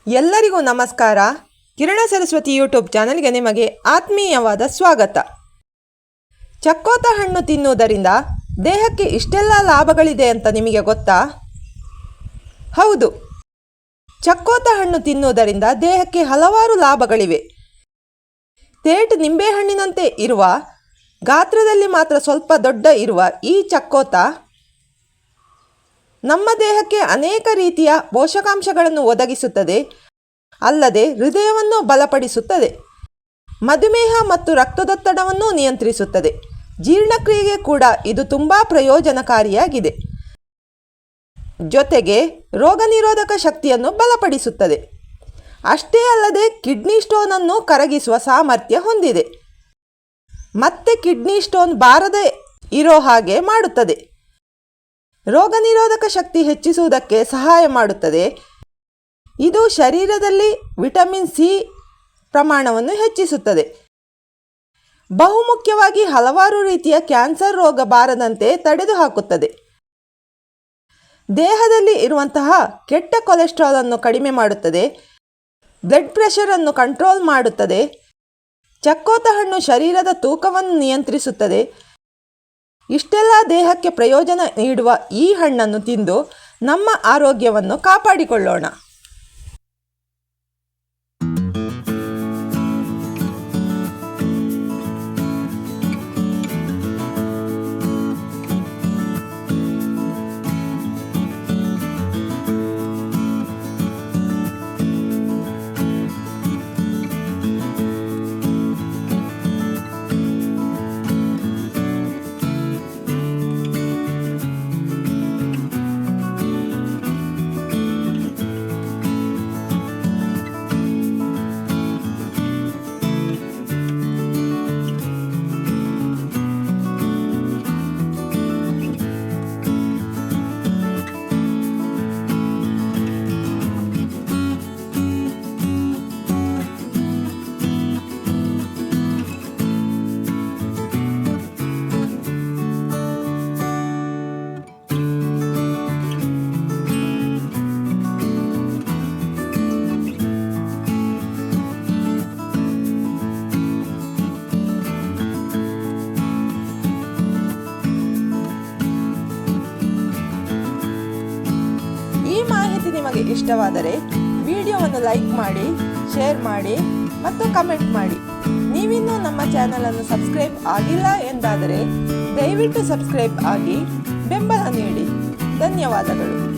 ಎಲ್ಲರಿಗೂ ನಮಸ್ಕಾರ. ಕಿರಣ ಸರಸ್ವತಿ ಯೂಟ್ಯೂಬ್ ಚಾನಲ್ಗೆ ನಿಮಗೆ ಆತ್ಮೀಯವಾದ ಸ್ವಾಗತ. ಚಕ್ಕೋತ ಹಣ್ಣು ತಿನ್ನುವುದರಿಂದ ದೇಹಕ್ಕೆ ಇಷ್ಟೆಲ್ಲ ಲಾಭಗಳಿದೆ ಅಂತ ನಿಮಗೆ ಗೊತ್ತಾ? ಹೌದು, ಚಕ್ಕೋತ ಹಣ್ಣು ತಿನ್ನುವುದರಿಂದ ದೇಹಕ್ಕೆ ಹಲವಾರು ಲಾಭಗಳಿವೆ. ತೇಟ್ ನಿಂಬೆಹಣ್ಣಿನಂತೆ ಇರುವ, ಗಾತ್ರದಲ್ಲಿ ಮಾತ್ರ ಸ್ವಲ್ಪ ದೊಡ್ಡ ಇರುವ ಈ ಚಕ್ಕೋತ ನಮ್ಮ ದೇಹಕ್ಕೆ ಅನೇಕ ರೀತಿಯ ಪೋಷಕಾಂಶಗಳನ್ನು ಒದಗಿಸುತ್ತದೆ. ಅಲ್ಲದೆ ಹೃದಯವನ್ನು ಬಲಪಡಿಸುತ್ತದೆ, ಮಧುಮೇಹ ಮತ್ತು ರಕ್ತದೊತ್ತಡವನ್ನು ನಿಯಂತ್ರಿಸುತ್ತದೆ. ಜೀರ್ಣಕ್ರಿಯೆಗೆ ಕೂಡ ಇದು ತುಂಬ ಪ್ರಯೋಜನಕಾರಿಯಾಗಿದೆ. ಜೊತೆಗೆ ರೋಗ ನಿರೋಧಕ ಶಕ್ತಿಯನ್ನು ಬಲಪಡಿಸುತ್ತದೆ. ಅಷ್ಟೇ ಅಲ್ಲದೆ ಕಿಡ್ನಿ ಸ್ಟೋನನ್ನು ಕರಗಿಸುವ ಸಾಮರ್ಥ್ಯ ಹೊಂದಿದೆ. ಮತ್ತೆ ಕಿಡ್ನಿ ಸ್ಟೋನ್ ಬಾರದೆ ಇರೋ ಹಾಗೆ ಮಾಡುತ್ತದೆ. ರೋಗ ನಿರೋಧಕ ಶಕ್ತಿ ಹೆಚ್ಚಿಸುವುದಕ್ಕೆ ಸಹಾಯ ಮಾಡುತ್ತದೆ. ಇದು ಶರೀರದಲ್ಲಿ ವಿಟಮಿನ್ ಸಿ ಪ್ರಮಾಣವನ್ನು ಹೆಚ್ಚಿಸುತ್ತದೆ. ಬಹುಮುಖ್ಯವಾಗಿ ಹಲವಾರು ರೀತಿಯ ಕ್ಯಾನ್ಸರ್ ರೋಗ ಬಾರದಂತೆ ತಡೆದುಹಾಕುತ್ತದೆ. ದೇಹದಲ್ಲಿ ಇರುವಂತಹ ಕೆಟ್ಟ ಕೊಲೆಸ್ಟ್ರಾಲ್ ಅನ್ನು ಕಡಿಮೆ ಮಾಡುತ್ತದೆ. ಬ್ಲಡ್ ಪ್ರೆಷರ್ ಅನ್ನು ಕಂಟ್ರೋಲ್ ಮಾಡುತ್ತದೆ. ಚಕ್ಕೋತ ಹಣ್ಣು ಶರೀರದ ತೂಕವನ್ನು ನಿಯಂತ್ರಿಸುತ್ತದೆ. ಇಷ್ಟೆಲ್ಲ ದೇಹಕ್ಕೆ ಪ್ರಯೋಜನ ನೀಡುವ ಈ ಹಣ್ಣನ್ನು ತಿಂದು ನಮ್ಮ ಆರೋಗ್ಯವನ್ನು ಕಾಪಾಡಿಕೊಳ್ಳೋಣ. ನಿಮಗೆ ಇಷ್ಟವಾದರೆ ವಿಡಿಯೋವನ್ನು ಲೈಕ್ ಮಾಡಿ, ಶೇರ್ ಮಾಡಿ ಮತ್ತು ಕಮೆಂಟ್ ಮಾಡಿ. ನೀವಿನ್ನೂ ನಮ್ಮ ಚಾನಲನ್ನು ಸಬ್ಸ್ಕ್ರೈಬ್ ಆಗಿಲ್ಲ ಎಂದಾದರೆ ದಯವಿಟ್ಟು ಸಬ್ಸ್ಕ್ರೈಬ್ ಆಗಿ ಬೆಂಬಲ ನೀಡಿ. ಧನ್ಯವಾದಗಳು.